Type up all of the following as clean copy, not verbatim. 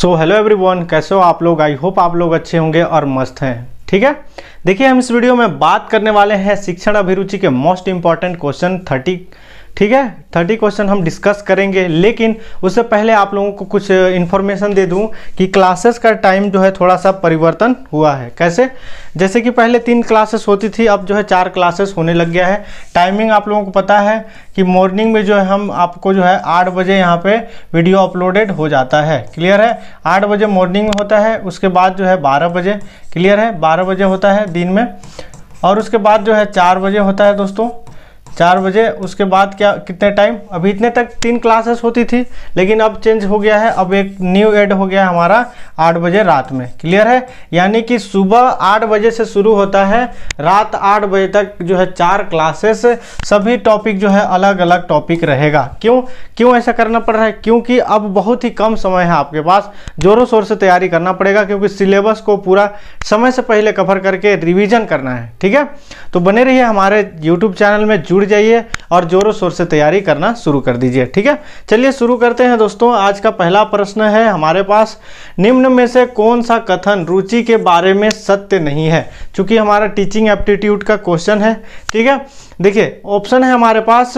So hello everyone, कैसे हो आप लोग। आई होप आप लोग अच्छे होंगे और मस्त हैं। ठीक है, देखिए हम इस वीडियो में बात करने वाले हैं शिक्षण अभिरुचि के मोस्ट इंपॉर्टेंट क्वेश्चन 30। ठीक है, 30 क्वेश्चन हम डिस्कस करेंगे, लेकिन उससे पहले आप लोगों को कुछ इन्फॉर्मेशन दे दूं कि क्लासेस का टाइम जो है थोड़ा सा परिवर्तन हुआ है। कैसे? जैसे कि पहले 3 क्लासेस होती थी, अब जो है 4 क्लासेस होने लग गया है। टाइमिंग आप लोगों को पता है कि मॉर्निंग में जो है हम आपको जो है 8 बजे यहाँ पे वीडियो अपलोडेड हो जाता है। क्लियर है? 8 बजे मॉर्निंग में होता है, उसके बाद जो है 12 बजे, क्लियर है, 12 बजे होता है दिन में, और उसके बाद जो है 4 बजे होता है दोस्तों, 4 बजे। उसके बाद क्या कितने टाइम, अभी इतने तक 3 क्लासेस होती थी, लेकिन अब चेंज हो गया है, अब एक न्यू ऐड हो गया है हमारा 8 बजे रात में। क्लियर है? यानी कि सुबह 8 बजे से शुरू होता है, रात 8 बजे तक जो है 4 क्लासेस, सभी टॉपिक जो है अलग अलग टॉपिक रहेगा। क्यों ऐसा करना पड़ रहा है? क्योंकि अब बहुत ही कम समय है आपके पास, जोरों शोर से तैयारी करना पड़ेगा, क्योंकि सिलेबस को पूरा समय से पहले कवर करके रिविजन करना है। ठीक है, तो बने रहिए हमारे यूट्यूब चैनल में, जुड़ जाइए और जोरों शोर से तैयारी करना शुरू कर दीजिए। ठीक है, चलिए शुरू करते हैं दोस्तों। आज का पहला प्रश्न है हमारे पास, निम्न में से कौन सा कथन रुचि के बारे में सत्य नहीं है? चूंकि हमारा टीचिंग एप्टीट्यूड का क्वेश्चन है। ठीक है, देखिए ऑप्शन है हमारे पास,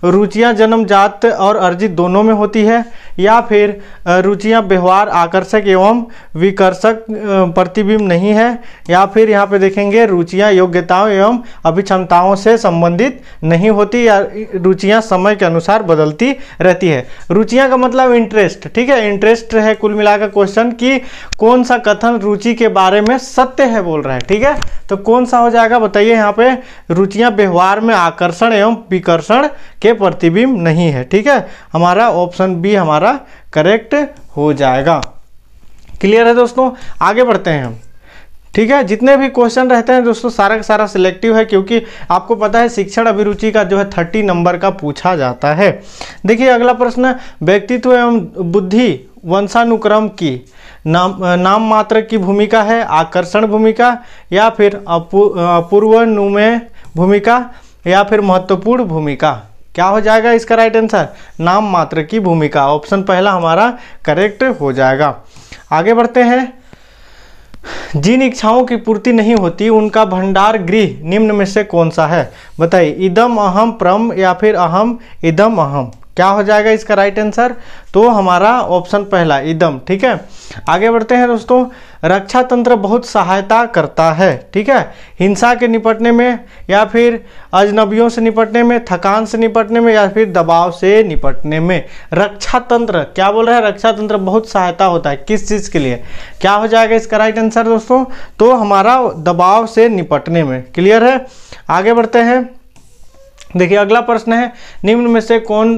रुचियां जन्मजात और अर्जित दोनों में होती है, या फिर रुचियां व्यवहार आकर्षक एवं विकर्षक प्रतिबिंब नहीं है, या फिर यहाँ पे देखेंगे रुचियां योग्यताओं एवं अभिक्षमताओं से संबंधित नहीं होती, या रुचियां समय के अनुसार बदलती रहती है। रुचियां का मतलब इंटरेस्ट। ठीक है, इंटरेस्ट है कुल मिलाकर क्वेश्चन कि कौन सा कथन रुचि के बारे में सत्य है बोल रहा है। ठीक है, तो कौन सा हो जाएगा बताइए। यहाँ पे रुचियां व्यवहार में आकर्षण एवं विकर्षण के प्रतिबिंब नहीं है। ठीक है, हमारा ऑप्शन बी हमारा करेक्ट हो जाएगा। क्लियर है दोस्तों, आगे बढ़ते हैं हम। ठीक है, जितने भी क्वेश्चन रहते हैं दोस्तों सारा का सारा सिलेक्टिव है, क्योंकि आपको पता है शिक्षण अभिरुचि का जो है 30 नंबर का पूछा जाता है। देखिए अगला प्रश्न, व्यक्तित्व एवं बुद्धि वंशानुक्रम की नाम मात्र की भूमिका है, आकर्षण भूमिका, या फिर अपूर्वानुमेय भूमिका, या फिर महत्वपूर्ण भूमिका? क्या हो जाएगा इसका राइट आंसर? नाम मात्र की भूमिका। ऑप्शन पहला हमारा करेक्ट हो जाएगा। आगे बढ़ते हैं, जिन इच्छाओं की पूर्ति नहीं होती उनका भंडार गृह निम्न में से कौन सा है? बताइए, इदम अहम प्रम या फिर अहम इदम अहम? क्या हो जाएगा इसका राइट आंसर? तो हमारा ऑप्शन पहला इदम। ठीक है, आगे बढ़ते हैं दोस्तों, रक्षा तंत्र बहुत सहायता करता है। ठीक है, हिंसा के निपटने में, या फिर अजनबियों से निपटने में, थकान से निपटने में, या फिर दबाव से निपटने में? रक्षा तंत्र क्या बोल रहा है? रक्षा तंत्र बहुत सहायता होता है किस चीज़ के लिए? क्या हो जाएगा इसका राइट आंसर दोस्तों? तो हमारा दबाव से निपटने में। क्लियर है, आगे बढ़ते हैं। देखिए अगला प्रश्न है, निम्न में से कौन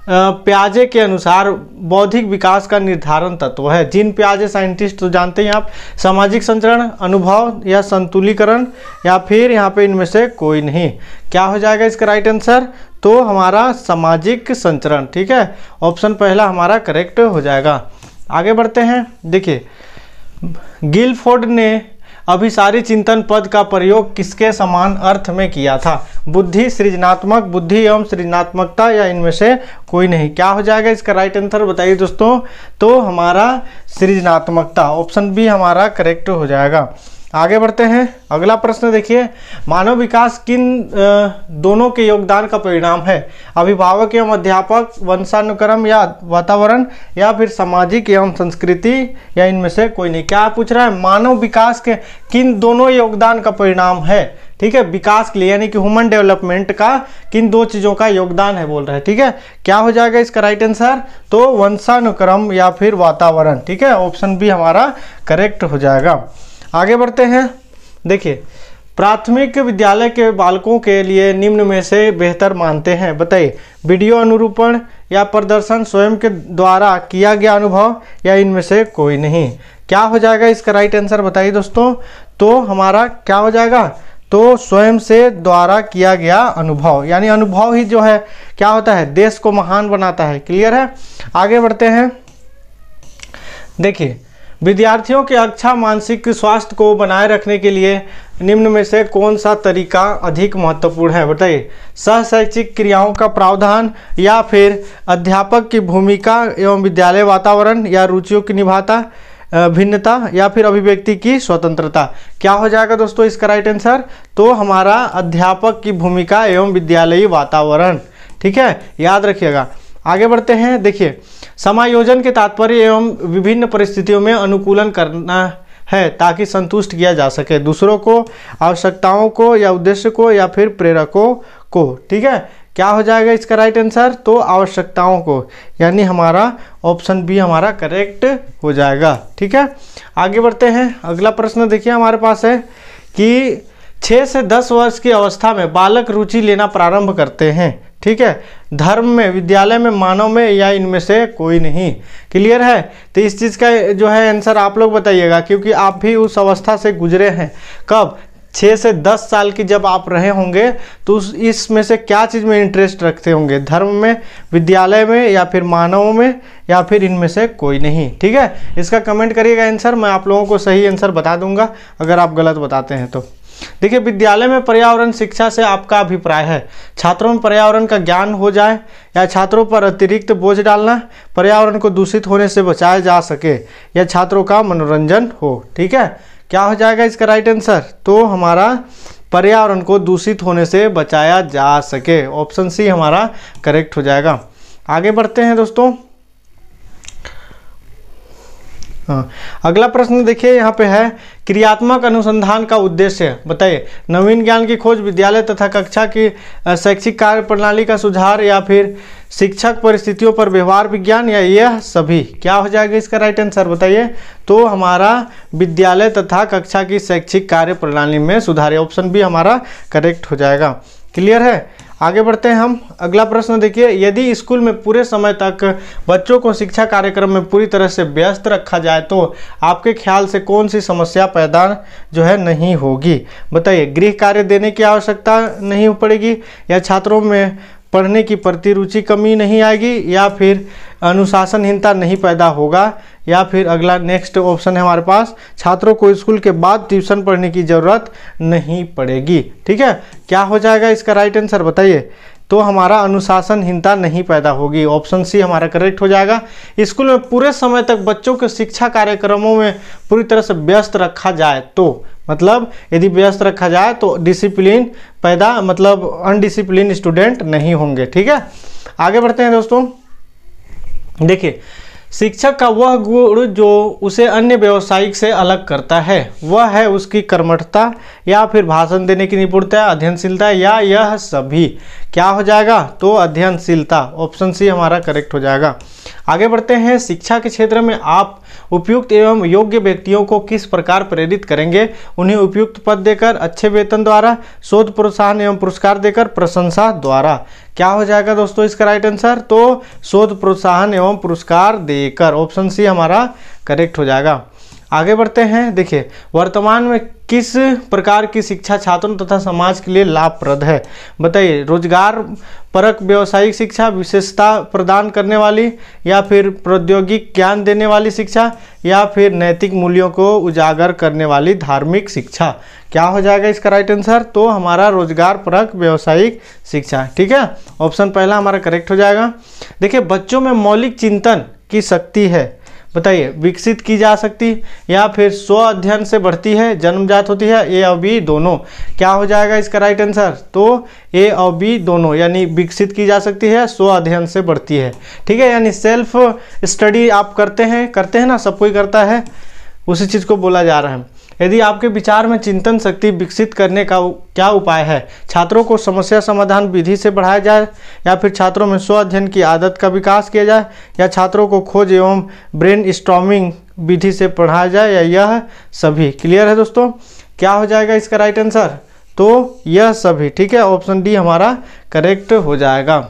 प्याजे के अनुसार बौद्धिक विकास का निर्धारण तत्व है? जिन प्याजे साइंटिस्ट तो जानते हैं आप, सामाजिक संचरण, अनुभव, या संतुलीकरण, या फिर यहाँ पे इनमें से कोई नहीं? क्या हो जाएगा इसका राइट आंसर? तो हमारा सामाजिक संचरण। ठीक है, ऑप्शन पहला हमारा करेक्ट हो जाएगा। आगे बढ़ते हैं, देखिए गिलफोर्ड ने अभिसारी चिंतन पद का प्रयोग किसके समान अर्थ में किया था? बुद्धि, सृजनात्मक, बुद्धि एवं सृजनात्मकता, या इनमें से कोई नहीं? क्या हो जाएगा इसका राइट आंसर बताइए दोस्तों? तो हमारा सृजनात्मकता। ऑप्शन बी हमारा करेक्ट हो जाएगा। आगे बढ़ते हैं, अगला प्रश्न देखिए, मानव विकास किन दोनों के योगदान का परिणाम है? अभिभावक एवं अध्यापक, वंशानुक्रम या वातावरण, या फिर सामाजिक एवं संस्कृति, या इनमें से कोई नहीं? क्या पूछ रहा है? मानव विकास के किन दोनों योगदान का परिणाम है? ठीक है, विकास के लिए यानी कि ह्यूमन डेवलपमेंट का किन 2 चीज़ों का योगदान है बोल रहे हैं। ठीक है, क्या हो जाएगा इसका राइट आंसर? तो वंशानुक्रम या फिर वातावरण। ठीक है, ऑप्शन बी हमारा करेक्ट हो जाएगा। आगे बढ़ते हैं, देखिए प्राथमिक विद्यालय के बालकों के लिए निम्न में से बेहतर मानते हैं? बताइए, वीडियो अनुरूपण, या प्रदर्शन, स्वयं के द्वारा किया गया अनुभव, या इनमें से कोई नहीं? क्या हो जाएगा इसका राइट आंसर बताइए दोस्तों? तो हमारा क्या हो जाएगा? तो स्वयं से द्वारा किया गया अनुभव, यानी अनुभव ही जो है क्या होता है? देश को महान बनाता है। क्लियर है, आगे बढ़ते हैं। देखिए विद्यार्थियों के अच्छा मानसिक स्वास्थ्य को बनाए रखने के लिए निम्न में से कौन सा तरीका अधिक महत्वपूर्ण है, बताइए। सह शैक्षिक क्रियाओं का प्रावधान, या फिर अध्यापक की भूमिका एवं विद्यालय वातावरण, या रुचियों की निभाता भिन्नता, या फिर अभिव्यक्ति की स्वतंत्रता। क्या हो जाएगा दोस्तों इसका राइट आंसर? तो हमारा अध्यापक की भूमिका एवं विद्यालयी वातावरण। ठीक है, याद रखिएगा। आगे बढ़ते हैं। देखिए, समायोजन के तात्पर्य एवं विभिन्न परिस्थितियों में अनुकूलन करना है ताकि संतुष्ट किया जा सके दूसरों को, आवश्यकताओं को, या उद्देश्य को, या फिर प्रेरकों को। ठीक है, क्या हो जाएगा इसका राइट आंसर? तो आवश्यकताओं को, यानी हमारा ऑप्शन बी हमारा करेक्ट हो जाएगा। ठीक है, आगे बढ़ते हैं। अगला प्रश्न देखिए हमारे पास है कि 6 से 10 वर्ष की अवस्था में बालक रुचि लेना प्रारंभ करते हैं। ठीक है, धर्म में, विद्यालय में, मानव में, या इनमें से कोई नहीं। क्लियर है? तो इस चीज़ का जो है आंसर आप लोग बताइएगा, क्योंकि आप भी उस अवस्था से गुजरे हैं। कब? 6 से 10 साल की जब आप रहे होंगे तो इसमें से क्या चीज़ में इंटरेस्ट रखते होंगे? धर्म में, विद्यालय में, या फिर मानव में, या फिर इनमें से कोई नहीं। ठीक है, इसका कमेंट करिएगा आंसर, मैं आप लोगों को सही आंसर बता दूंगा अगर आप गलत बताते हैं तो। देखिए, विद्यालय में पर्यावरण शिक्षा से आपका अभिप्राय है छात्रों में पर्यावरण का ज्ञान हो जाए, या छात्रों पर अतिरिक्त बोझ डालना, पर्यावरण को दूषित होने से बचाया जा सके, या छात्रों का मनोरंजन हो। ठीक है, क्या हो जाएगा इसका राइट आंसर? तो हमारा पर्यावरण को दूषित होने से बचाया जा सके, ऑप्शन सी हमारा करेक्ट हो जाएगा। आगे बढ़ते हैं दोस्तों। हाँ, अगला प्रश्न देखिए यहाँ पे है, क्रियात्मक अनुसंधान का उद्देश्य बताइए। नवीन ज्ञान की खोज, विद्यालय तथा कक्षा की शैक्षिक कार्य प्रणाली का सुधार, या फिर शिक्षक परिस्थितियों पर व्यवहार विज्ञान, या यह सभी। क्या हो जाएगा इसका राइट आंसर बताइए? तो हमारा विद्यालय तथा कक्षा की शैक्षिक कार्य प्रणाली में सुधार, ऑप्शन बी हमारा करेक्ट हो जाएगा। क्लियर है? आगे बढ़ते हैं हम। अगला प्रश्न देखिए, यदि स्कूल में पूरे समय तक बच्चों को शिक्षा कार्यक्रम में पूरी तरह से व्यस्त रखा जाए तो आपके ख्याल से कौन सी समस्या पैदा जो है नहीं होगी, बताइए। गृह कार्य देने की आवश्यकता नहीं पड़ेगी, या छात्रों में पढ़ने की प्रति रुचि कमी नहीं आएगी, या फिर अनुशासनहीनता नहीं पैदा होगा, या फिर अगला नेक्स्ट ऑप्शन है हमारे पास, छात्रों को स्कूल के बाद ट्यूशन पढ़ने की ज़रूरत नहीं पड़ेगी। ठीक है, क्या हो जाएगा इसका राइट आंसर बताइए? तो हमारा अनुशासनहीनता नहीं पैदा होगी, ऑप्शन सी हमारा करेक्ट हो जाएगा। स्कूल में पूरे समय तक बच्चों के शिक्षा कार्यक्रमों में पूरी तरह से व्यस्त रखा जाए तो, मतलब यदि व्यस्त रखा जाए तो डिसिप्लिन पैदा, मतलब अनडिसिप्लिन स्टूडेंट नहीं होंगे। ठीक है, आगे बढ़ते हैं दोस्तों। देखिए, शिक्षक का वह गुण जो उसे अन्य व्यावसायिक से अलग करता है वह है उसकी कर्मठता, या फिर भाषण देने की निपुणता, अध्ययनशीलता, या यह सभी। क्या हो जाएगा? तो अध्ययनशीलता, ऑप्शन सी हमारा करेक्ट हो जाएगा। आगे बढ़ते हैं। शिक्षा के क्षेत्र में आप उपयुक्त एवं योग्य व्यक्तियों को किस प्रकार प्रेरित करेंगे? उन्हें उपयुक्त पद देकर, अच्छे वेतन द्वारा, शोध प्रोत्साहन एवं पुरस्कार देकर, प्रशंसा द्वारा। क्या हो जाएगा दोस्तों इसका राइट आंसर? तो शोध प्रोत्साहन एवं पुरस्कार देकर, ऑप्शन सी हमारा करेक्ट हो जाएगा। आगे बढ़ते हैं। देखिए, वर्तमान में किस प्रकार की शिक्षा छात्रों तथा समाज के लिए लाभप्रद है, बताइए। रोजगार परक व्यावसायिक शिक्षा, विशेषता प्रदान करने वाली, या फिर प्रौद्योगिक ज्ञान देने वाली शिक्षा, या फिर नैतिक मूल्यों को उजागर करने वाली धार्मिक शिक्षा। क्या हो जाएगा इसका राइट आंसर? तो हमारा रोजगार परक व्यावसायिक शिक्षा। ठीक है, ऑप्शन पहला हमारा करेक्ट हो जाएगा। देखिए, बच्चों में मौलिक चिंतन की शक्ति है, बताइए, विकसित की जा सकती, या फिर स्व अध्ययन से बढ़ती है, जन्मजात होती है, ए और बी दोनों। क्या हो जाएगा इसका राइट आंसर? तो ए और बी दोनों, यानी विकसित की जा सकती है, स्व अध्ययन से बढ़ती है। ठीक है, यानी सेल्फ स्टडी आप करते हैं ना, सब कोई करता है, उसी चीज़ को बोला जा रहा है। यदि आपके विचार में चिंतन शक्ति विकसित करने का क्या उपाय है? छात्रों को समस्या समाधान विधि से बढ़ाया जाए, या फिर छात्रों में स्व अध्ययन की आदत का विकास किया जाए, या छात्रों को खोज एवं ब्रेन स्टॉर्मिंग विधि से पढ़ाया जाए, या यह सभी। क्लियर है दोस्तों? क्या हो जाएगा इसका राइट आंसर? तो यह सभी। ठीक है, ऑप्शन डी हमारा करेक्ट हो जाएगा।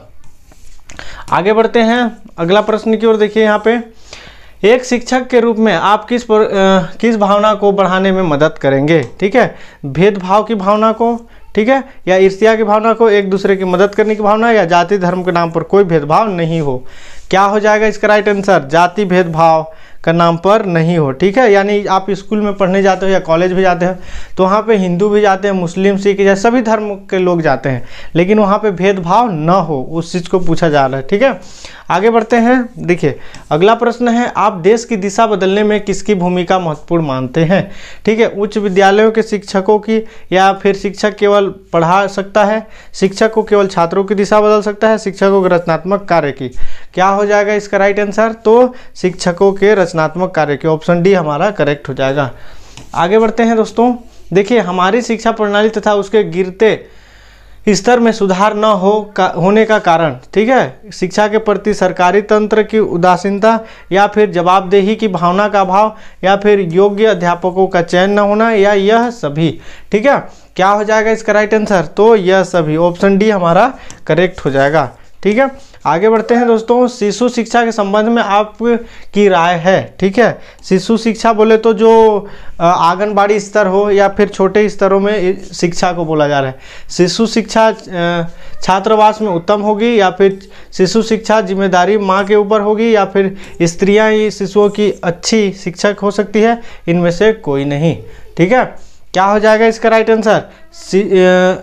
आगे बढ़ते हैं अगला प्रश्न की ओर। देखिए, यहाँ पे एक शिक्षक के रूप में आप किस भावना को बढ़ाने में मदद करेंगे? ठीक है, भेदभाव की भावना को, ठीक है, या ईर्ष्या की भावना को, एक दूसरे की मदद करने की भावना, या जाति धर्म के नाम पर कोई भेदभाव नहीं हो। क्या हो जाएगा इसका राइट आंसर? जाति भेदभाव, का नाम पर नहीं हो। ठीक है, यानी आप स्कूल में पढ़ने जाते हो या कॉलेज भी जाते हो तो वहाँ पे हिंदू भी जाते हैं, मुस्लिम, सिख या सभी धर्म के लोग जाते हैं, लेकिन वहाँ पे भेदभाव न हो, उस चीज़ को पूछा जा रहा है। ठीक है, आगे बढ़ते हैं। देखिए अगला प्रश्न है, आप देश की दिशा बदलने में किसकी भूमिका महत्वपूर्ण मानते हैं? ठीक है, उच्च विद्यालयों के शिक्षकों की, या फिर शिक्षक केवल पढ़ा सकता है, शिक्षक को केवल छात्रों की दिशा बदल सकता है, शिक्षकों के रचनात्मक कार्य की? क्या हो जाएगा इसका राइट आंसर? तो शिक्षकों के रचनात्मक कार्य की, ऑप्शन डी हमारा करेक्ट हो जाएगा। आगे बढ़ते हैं दोस्तों। देखिए हमारी शिक्षा प्रणाली तथा उसके गिरते स्तर में सुधार न होने का कारण, ठीक है, शिक्षा के प्रति सरकारी तंत्र की उदासीनता, या फिर जवाबदेही की भावना का अभाव, या फिर योग्य अध्यापकों का चयन न होना, या यह सभी? ठीक है, क्या हो जाएगा इसका राइट आंसर? तो यह सभी, ऑप्शन डी हमारा करेक्ट हो जाएगा। ठीक है, आगे बढ़ते हैं दोस्तों। शिशु शिक्षा के संबंध में आपकी राय है? ठीक है, शिशु शिक्षा बोले तो जो आंगनबाड़ी स्तर हो या फिर छोटे स्तरों में शिक्षा को बोला जा रहा है। शिशु शिक्षा छात्रावास में उत्तम होगी, या फिर शिशु शिक्षा जिम्मेदारी माँ के ऊपर होगी, या फिर स्त्रियाँ ही शिशुओं की अच्छी शिक्षक हो सकती है? इनमें से कोई नहीं। ठीक है, क्या हो जाएगा इसका राइट आंसर?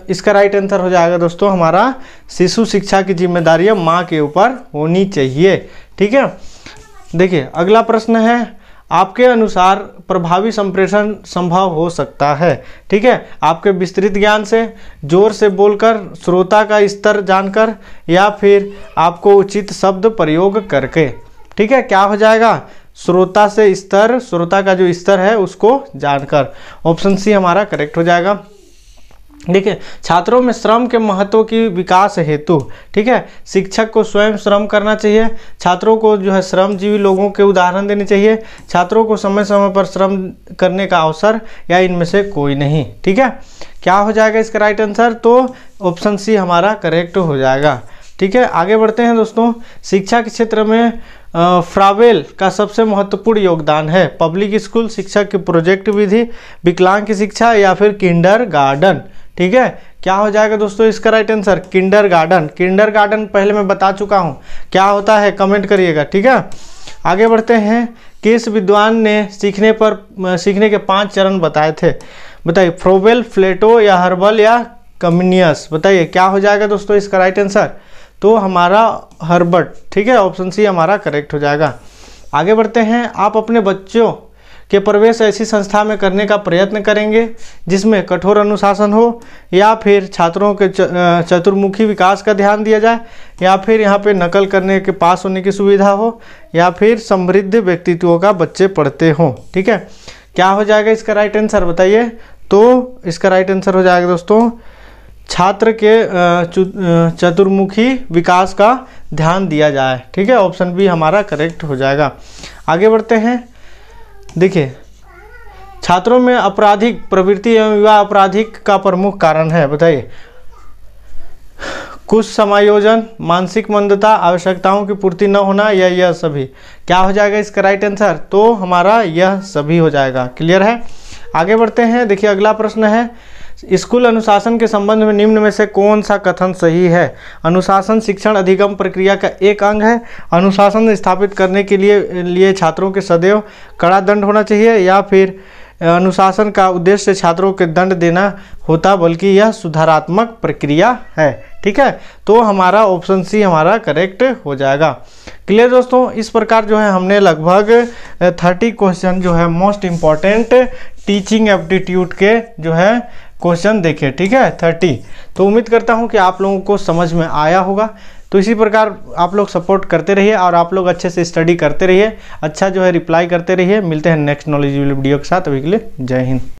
इसका राइट आंसर हो जाएगा दोस्तों हमारा, शिशु शिक्षा की जिम्मेदारी माँ के ऊपर होनी चाहिए। ठीक है, देखिए अगला प्रश्न है, आपके अनुसार प्रभावी संप्रेषण संभव हो सकता है? ठीक है, आपके विस्तृत ज्ञान से, जोर से बोलकर, श्रोता का स्तर जानकर, या फिर आपको उचित शब्द प्रयोग करके? ठीक है, क्या हो जाएगा? श्रोता से स्तर, श्रोता का जो स्तर है उसको जानकर, ऑप्शन सी हमारा करेक्ट हो जाएगा। देखिए छात्रों में श्रम के महत्व की विकास हेतु, ठीक है, शिक्षक को स्वयं श्रम करना चाहिए, छात्रों को जो है श्रमजीवी लोगों के उदाहरण देने चाहिए, छात्रों को समय समय पर श्रम करने का अवसर, या इनमें से कोई नहीं? ठीक है, क्या हो जाएगा इसका राइट आंसर? तो ऑप्शन सी हमारा करेक्ट हो जाएगा। ठीक है, आगे बढ़ते हैं दोस्तों। शिक्षा के क्षेत्र में फ्रावेल का सबसे महत्वपूर्ण योगदान है? पब्लिक स्कूल, शिक्षक की प्रोजेक्ट विधि, विकलांग की शिक्षा, या फिर किंडरगार्टन? ठीक है, क्या हो जाएगा दोस्तों इसका राइट आंसर? किंडरगार्टन। किंडरगार्टन पहले मैं बता चुका हूँ क्या होता है, कमेंट करिएगा। ठीक है, आगे बढ़ते हैं। किस विद्वान ने सीखने के 5 चरण बताए थे? बताइए, फ्रोबेल, प्लेटो, या हर्बल, या कम्युनियस? बताइए क्या हो जाएगा दोस्तों इसका राइट आंसर? तो हमारा हर्बर्ट। ठीक है, ऑप्शन सी हमारा करेक्ट हो जाएगा। आगे बढ़ते हैं। आप अपने बच्चों के प्रवेश ऐसी संस्था में करने का प्रयत्न करेंगे जिसमें कठोर अनुशासन हो, या फिर छात्रों के चतुर्मुखी विकास का ध्यान दिया जाए, या फिर यहाँ पे नकल करने के पास होने की सुविधा हो, या फिर समृद्ध व्यक्तित्वों का बच्चे पढ़ते हों? ठीक है, क्या हो जाएगा इसका राइट आंसर? बताइए। तो इसका राइट आंसर हो जाएगा दोस्तों, छात्र के चतुर्मुखी विकास का ध्यान दिया जाए। ठीक है, ऑप्शन बी हमारा करेक्ट हो जाएगा। आगे बढ़ते हैं। देखिए छात्रों में आपराधिक प्रवृत्ति एवं युवा आपराधिक का प्रमुख कारण है? बताइए। कुछ समायोजन, मानसिक मंदता, आवश्यकताओं की पूर्ति न होना, या यह सभी? क्या हो जाएगा इसका राइट आंसर? तो हमारा यह सभी हो जाएगा। क्लियर है, आगे बढ़ते हैं। देखिए अगला प्रश्न है, स्कूल अनुशासन के संबंध में निम्न में से कौन सा कथन सही है? अनुशासन शिक्षण अधिगम प्रक्रिया का एक अंग है। अनुशासन स्थापित करने के लिए छात्रों के सदैव कड़ा दंड होना चाहिए, या फिर अनुशासन का उद्देश्य छात्रों के दंड देना होता, बल्कि यह सुधारात्मक प्रक्रिया है? ठीक है, तो हमारा ऑप्शन सी हमारा करेक्ट हो जाएगा। क्लियर दोस्तों, इस प्रकार जो है हमने लगभग 30 क्वेश्चन जो है मोस्ट इम्पॉर्टेंट टीचिंग एप्टीट्यूड के जो है क्वेश्चन देखे। ठीक है, 30। तो उम्मीद करता हूँ कि आप लोगों को समझ में आया होगा। तो इसी प्रकार आप लोग सपोर्ट करते रहिए और आप लोग अच्छे से स्टडी करते रहिए, अच्छा जो है रिप्लाई करते रहिए। मिलते हैं नेक्स्ट नॉलेज वीडियो के साथ, अभी के लिए जय हिंद।